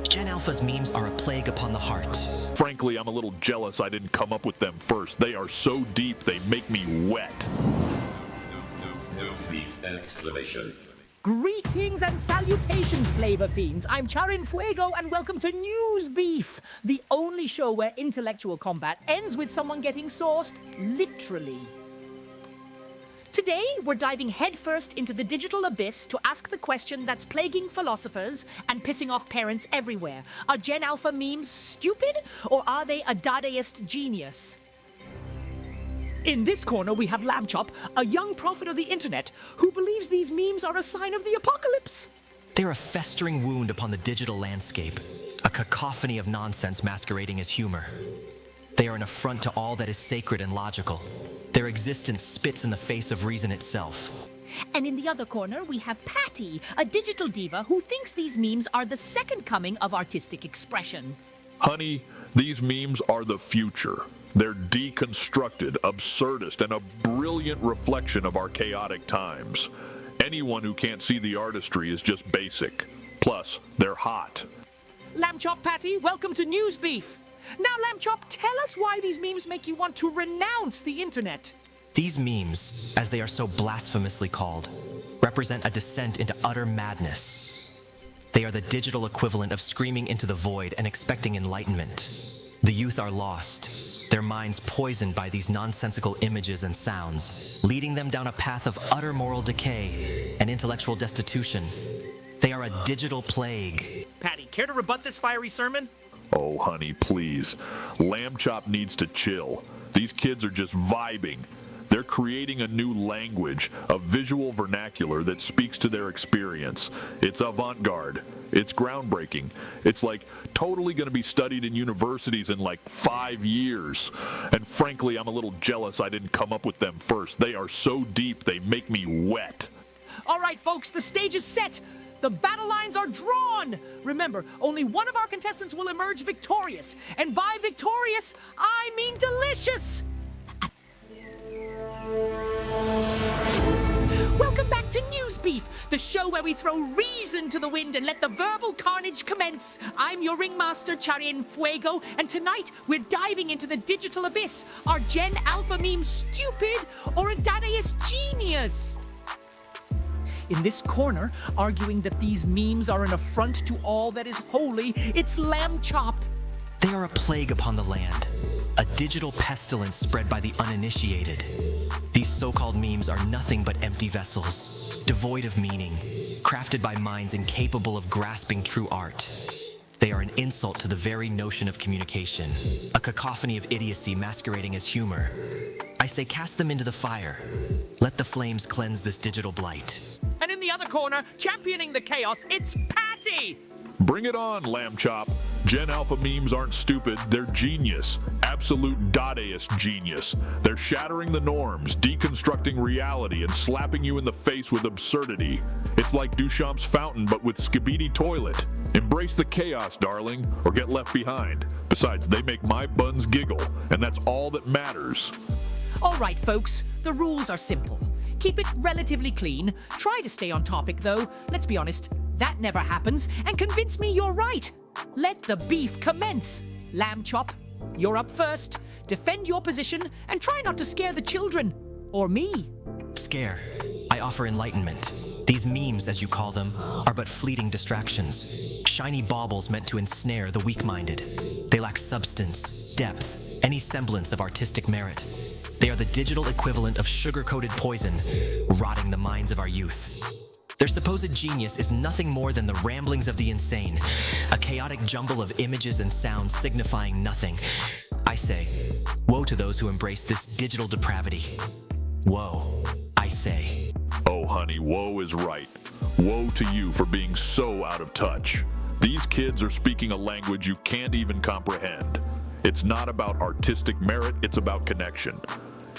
Gen Alpha's memes are a plague upon the heart. Frankly, I'm a little jealous I didn't come up with them first. They are so deep, they make me wet. Exclamation. Greetings and salutations, Flavor Fiends. I'm Charin Fuego, and welcome to Newsbeef, the only show where intellectual combat ends with someone getting sauced, literally. Today, we're diving headfirst into the digital abyss to ask the question that's plaguing philosophers and pissing off parents everywhere. Are Gen Alpha memes stupid, or are they a Dadaist genius? In this corner, we have Lambchop, a young prophet of the internet, who believes these memes are a sign of the apocalypse. They're a festering wound upon the digital landscape, a cacophony of nonsense masquerading as humor. They are an affront to all that is sacred and logical. Their existence spits in the face of reason itself. And in the other corner, we have Patty, a digital diva who thinks these memes are the second coming of artistic expression. Honey, these memes are the future. They're deconstructed, absurdist, and a brilliant reflection of our chaotic times. Anyone who can't see the artistry is just basic. Plus, they're hot. Lambchop Patty, welcome to Newsbeef. Now, Lambchop, tell us why these memes make you want to renounce the internet. These memes, as they are so blasphemously called, represent a descent into utter madness. They are the digital equivalent of screaming into the void and expecting enlightenment. The youth are lost, their minds poisoned by these nonsensical images and sounds, leading them down a path of utter moral decay and intellectual destitution. They are a digital plague. Patty, care to rebut this fiery sermon? Oh, honey, please. Lambchop needs to chill. These kids are just vibing. They're creating a new language, a visual vernacular that speaks to their experience. It's avant-garde. It's groundbreaking. It's like totally going to be studied in universities in like 5 years. And frankly, I'm a little jealous I didn't come up with them first. They are so deep, they make me wet. All right, folks, the stage is set. The battle lines are drawn. Remember, only one of our contestants will emerge victorious. And by victorious, I mean delicious. Welcome back to Newsbeef, the show where we throw reason to the wind and let the verbal carnage commence. I'm your ringmaster, Charin Fuego, and tonight we're diving into the digital abyss. Are Gen Alpha memes stupid or a Dadaist genius? In this corner, arguing that these memes are an affront to all that is holy, it's Lambchop. They are a plague upon the land, a digital pestilence spread by the uninitiated. These so-called memes are nothing but empty vessels, devoid of meaning, crafted by minds incapable of grasping true art. They are an insult to the very notion of communication, a cacophony of idiocy masquerading as humor. I say cast them into the fire. Let the flames cleanse this digital blight. And in the other corner, championing the chaos, it's Patty! Bring it on, Lambchop. Gen Alpha memes aren't stupid, they're genius. Absolute Dadaist genius. They're shattering the norms, deconstructing reality, and slapping you in the face with absurdity. It's like Duchamp's fountain, but with Skibidi toilet. Embrace the chaos, darling, or get left behind. Besides, they make my buns giggle, and that's all that matters. All right, folks, the rules are simple. Keep it relatively clean. Try to stay on topic, though. Let's be honest, that never happens. And convince me you're right. Let the beef commence. Lambchop, you're up first. Defend your position and try not to scare the children. Or me. Scare. I offer enlightenment. These memes, as you call them, are but fleeting distractions. Shiny baubles meant to ensnare the weak-minded. They lack substance, depth, any semblance of artistic merit. They are the digital equivalent of sugar-coated poison, rotting the minds of our youth. Their supposed genius is nothing more than the ramblings of the insane, a chaotic jumble of images and sounds signifying nothing. I say, woe to those who embrace this digital depravity. Woe, I say. Oh, honey, woe is right. Woe to you for being so out of touch. These kids are speaking a language you can't even comprehend. It's not about artistic merit, it's about connection.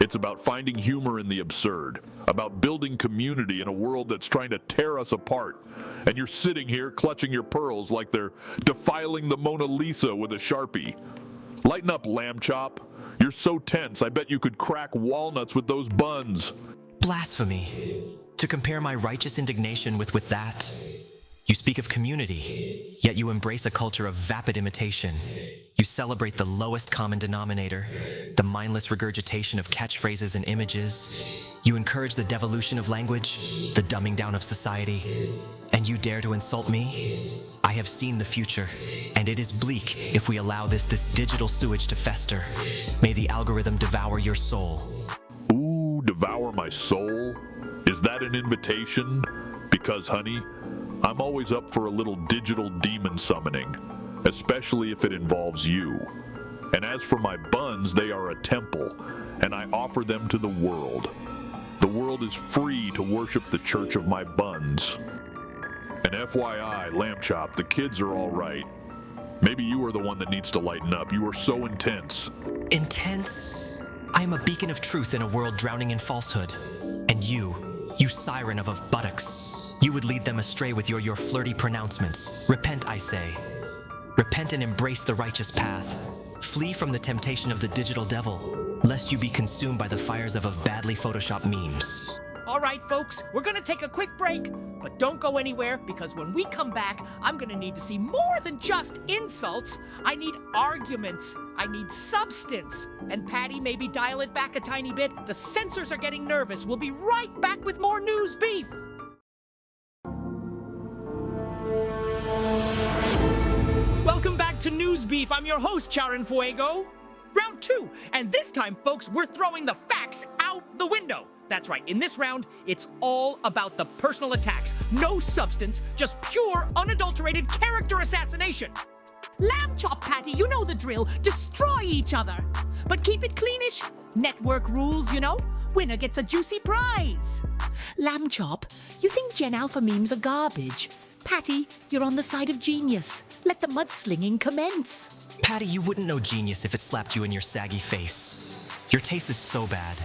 It's about finding humor in the absurd, about building community in a world that's trying to tear us apart. And you're sitting here clutching your pearls like they're defiling the Mona Lisa with a Sharpie. Lighten up, Lambchop. You're so tense, I bet you could crack walnuts with those buns. Blasphemy. To compare my righteous indignation with that. You speak of community, yet you embrace a culture of vapid imitation. You celebrate the lowest common denominator, the mindless regurgitation of catchphrases and images. You encourage the devolution of language, the dumbing down of society. And you dare to insult me? I have seen the future, and it is bleak if we allow this digital sewage to fester. May the algorithm devour your soul. Ooh, devour my soul? Is that an invitation? Because, honey, I'm always up for a little digital demon summoning, especially if it involves you. And as for my buns, they are a temple, and I offer them to the world. The world is free to worship the church of my buns. And FYI, Lambchop, the kids are all right. Maybe you are the one that needs to lighten up. You are so intense. Intense? I am a beacon of truth in a world drowning in falsehood. And you siren of buttocks. You would lead them astray with your flirty pronouncements. Repent, I say. Repent and embrace the righteous path. Flee from the temptation of the digital devil, lest you be consumed by the fires of badly photoshopped memes. All right, folks, we're gonna take a quick break, but don't go anywhere, because when we come back, I'm gonna need to see more than just insults. I need arguments. I need substance. And Patty, maybe dial it back a tiny bit. The censors are getting nervous. We'll be right back with more Newsbeef. Welcome back to Newsbeef. I'm your host, Charin Fuego. Round 2, and this time, folks, we're throwing the facts out the window. That's right, in this round, it's all about the personal attacks. No substance, just pure, unadulterated character assassination. Lambchop, Patty, you know the drill. Destroy each other. But keep it cleanish. Network rules, you know? Winner gets a juicy prize. Lambchop, you think Gen Alpha memes are garbage. Patty, you're on the side of genius. Let the mudslinging commence. Patty, you wouldn't know genius if it slapped you in your saggy face. Your taste is so bad,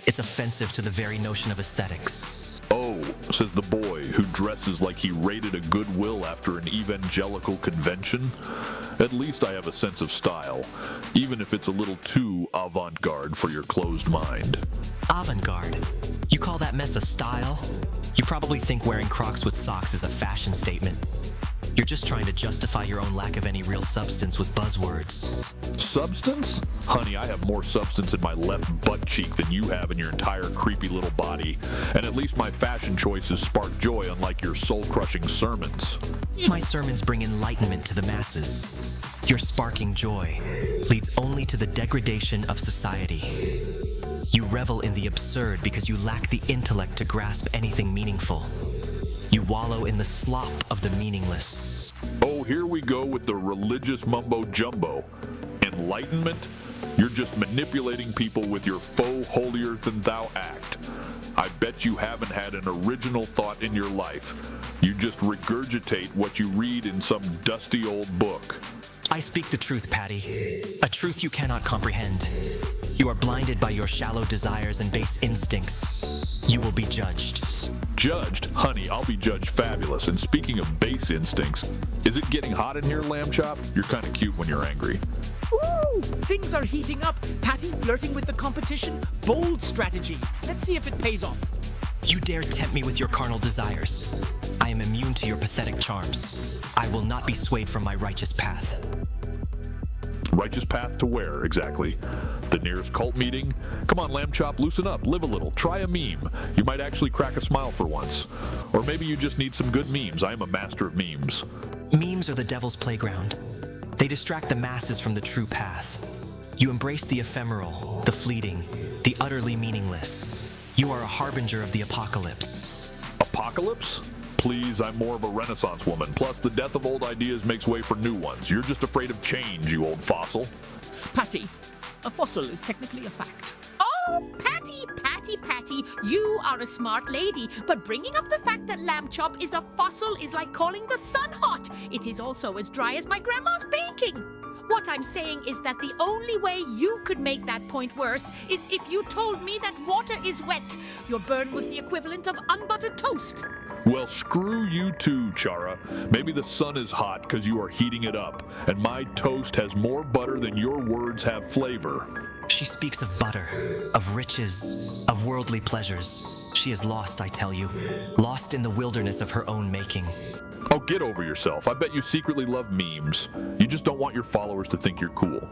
it's offensive to the very notion of aesthetics. Oh, says the boy who dresses like he raided a Goodwill after an evangelical convention. At least I have a sense of style, even if it's a little too avant-garde for your closed mind. Avant-garde? You call that mess a style? You probably think wearing Crocs with socks is a fashion statement. You're just trying to justify your own lack of any real substance with buzzwords. Substance? Honey, I have more substance in my left butt cheek than you have in your entire creepy little body. And at least my fashion choices spark joy, unlike your soul-crushing sermons. My sermons bring enlightenment to the masses. Your sparking joy leads only to the degradation of society. You revel in the absurd because you lack the intellect to grasp anything meaningful. You wallow in the slop of the meaningless. Oh, here we go with the religious mumbo-jumbo. Enlightenment? You're just manipulating people with your faux holier-than-thou act. I bet you haven't had an original thought in your life. You just regurgitate what you read in some dusty old book. I speak the truth, Patty. A truth you cannot comprehend. You are blinded by your shallow desires and base instincts. You will be judged. Judged? Honey, I'll be judged fabulous. And speaking of base instincts, is it getting hot in here, Lambchop? You're kind of cute when you're angry. Ooh, things are heating up. Patty flirting with the competition. Bold strategy. Let's see if it pays off. You dare tempt me with your carnal desires. I am immune to your pathetic charms. I will not be swayed from my righteous path. Righteous path to where, exactly? The nearest cult meeting? Come on, Lambchop, loosen up, live a little, try a meme. You might actually crack a smile for once. Or maybe you just need some good memes. I am a master of memes. Memes are the devil's playground. They distract the masses from the true path. You embrace the ephemeral, the fleeting, the utterly meaningless. You are a harbinger of the apocalypse. Apocalypse? Please, I'm more of a Renaissance woman. Plus, the death of old ideas makes way for new ones. You're just afraid of change, you old fossil. Patty, a fossil is technically a fact. Oh, Patty, you are a smart lady, but bringing up the fact that Lambchop is a fossil is like calling the sun hot. It is also as dry as my grandma's baking. What I'm saying is that the only way you could make that point worse is if you told me that water is wet. Your burn was the equivalent of unbuttered toast. Well, screw you too, Chara. Maybe the sun is hot because you are heating it up, and my toast has more butter than your words have flavor. She speaks of butter, of riches, of worldly pleasures. She is lost, I tell you. Lost in the wilderness of her own making. Oh, get over yourself. I bet you secretly love memes. You just don't want your followers to think you're cool.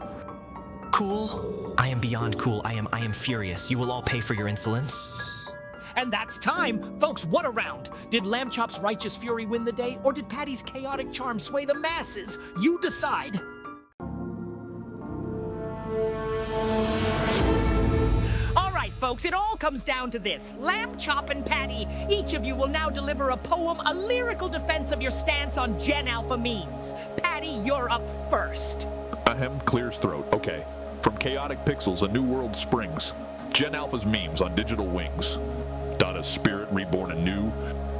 Cool? I am beyond cool. I am furious. You will all pay for your insolence. And that's time. Folks, what a round. Did Lambchop's righteous fury win the day, or did Patty's chaotic charm sway the masses? You decide. All right, folks, it all comes down to this. Lambchop and Patty, each of you will now deliver a poem, a lyrical defense of your stance on Gen Alpha memes. Patty, you're up first. Ahem clears throat. Okay. From chaotic pixels, a new world springs. Gen Alpha's memes on digital wings. Dada's spirit reborn anew.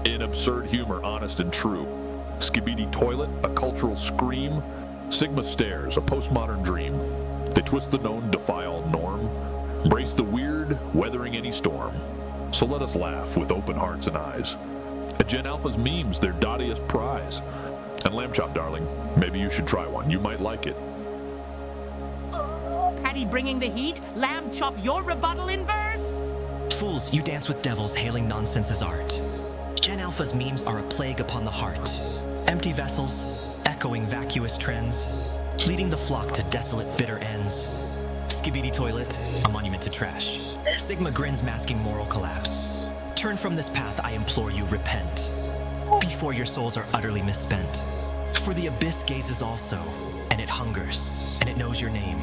In absurd humor, honest and true. Skibidi toilet, a cultural scream. Sigma stairs, a postmodern dream. They twist the known, defy all norm. Embrace the weird, weathering any storm. So let us laugh with open hearts and eyes. At Gen Alpha's memes, their dottiest prize. And Lambchop, darling, maybe you should try one. You might like it. Patty bringing the heat. Lambchop, your rebuttal in verse. Fools, you dance with devils, hailing nonsense as art. Gen Alpha's memes are a plague upon the heart. Empty vessels, echoing vacuous trends, leading the flock to desolate, bitter ends. Skibidi toilet, a monument to trash. Sigma grins masking moral collapse. Turn from this path, I implore you, repent. Before your souls are utterly misspent. For the abyss gazes also, and it hungers, and it knows your name.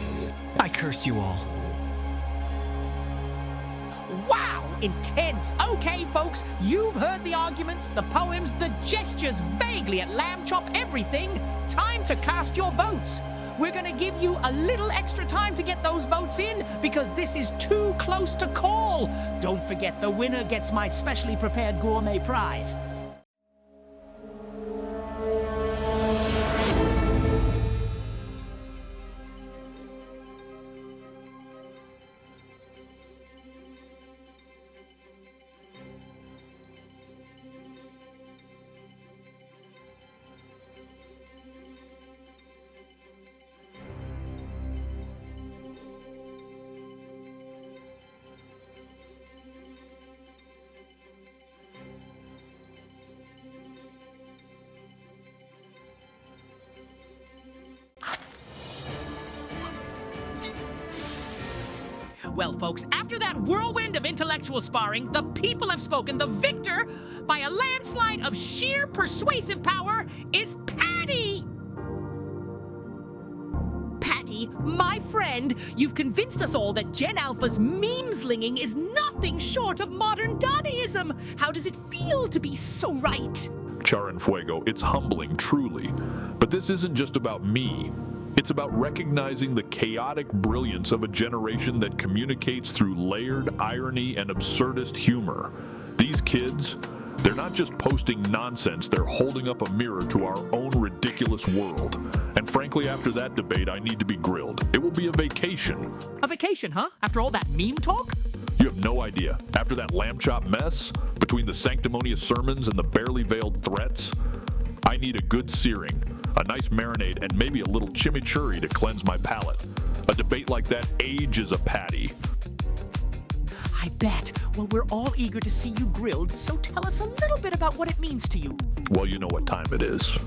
I curse you all. Wow, intense. Okay, folks, you've heard the arguments, the poems, the gestures vaguely at Lambchop, everything. Time to cast your votes. We're gonna give you a little extra time to get those votes in because this is too close to call. Don't forget, the winner gets my specially prepared gourmet prize. Well, folks, after that whirlwind of intellectual sparring, the people have spoken. The victor, by a landslide of sheer persuasive power, is Patty! Patty, my friend, you've convinced us all that Gen Alpha's meme-slinging is nothing short of modern Dadaism. How does it feel to be so right? Char and Fuego, it's humbling, truly. But this isn't just about me. It's about recognizing the chaotic brilliance of a generation that communicates through layered irony and absurdist humor. These kids, they're not just posting nonsense, they're holding up a mirror to our own ridiculous world. And frankly, after that debate, I need to be grilled. It will be a vacation. A vacation, huh? After all that meme talk? You have no idea. After that Lambchop mess, between the sanctimonious sermons and the barely veiled threats, I need a good searing, a nice marinade, and maybe a little chimichurri to cleanse my palate. A debate like that ages a Patty. I bet. Well, we're all eager to see you grilled, so tell us a little bit about what it means to you. Well, you know what time it is.